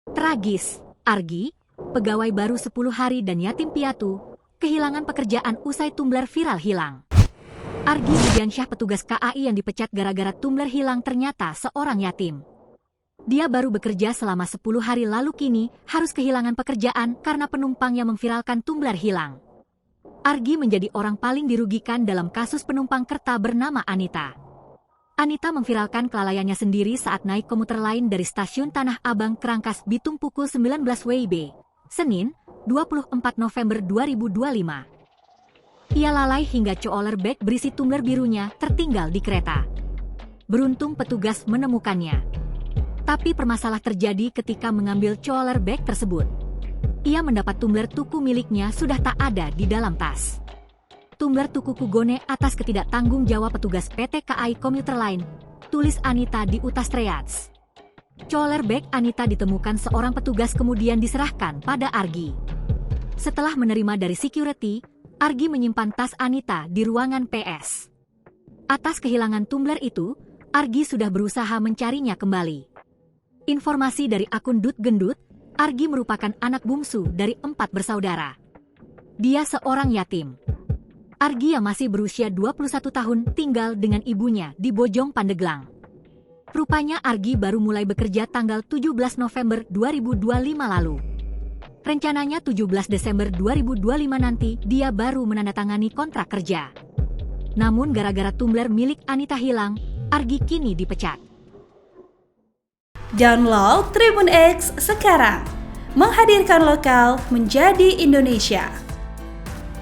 Tragis, Argi, pegawai baru 10 hari dan yatim piatu, kehilangan pekerjaan usai tumbler viral hilang. Argi Budiansyah, petugas KAI yang dipecat gara-gara tumbler hilang, ternyata seorang yatim. Dia baru bekerja selama 10 hari lalu, kini harus kehilangan pekerjaan karena penumpang yang memviralkan tumbler hilang. Argi menjadi orang paling dirugikan dalam kasus penumpang kereta bernama Anita. Anita memviralkan kelalaiannya sendiri saat naik komuter lain dari stasiun Tanah Abang ke Rangkas Bitung pukul 19 WIB, Senin, 24 November 2025. Ia lalai hingga cooler bag berisi tumbler birunya tertinggal di kereta. Beruntung petugas menemukannya. Tapi permasalah terjadi ketika mengambil cooler bag tersebut. Ia mendapat tumbler tuku miliknya sudah tak ada di dalam tas. Tumbler tuku Kugone atas ketidaktanggung jawab petugas PT KAI Komuter Line, tulis Anita di Utas Triads. Cooler bag Anita ditemukan seorang petugas kemudian diserahkan pada Argi. Setelah menerima dari security, Argi menyimpan tas Anita di ruangan PS. Atas kehilangan tumbler itu, Argi sudah berusaha mencarinya kembali. Informasi dari akun Dut Gendut, Argi merupakan anak bungsu dari 4 bersaudara. Dia seorang yatim. Argi yang masih berusia 21 tahun tinggal dengan ibunya di Bojong Pandeglang. Rupanya Argi baru mulai bekerja tanggal 17 November 2025 lalu. Rencananya 17 Desember 2025 nanti dia baru menandatangani kontrak kerja. Namun gara-gara tumbler milik Anita hilang, Argi kini dipecat. Download Tribun X sekarang, menghadirkan lokal menjadi Indonesia.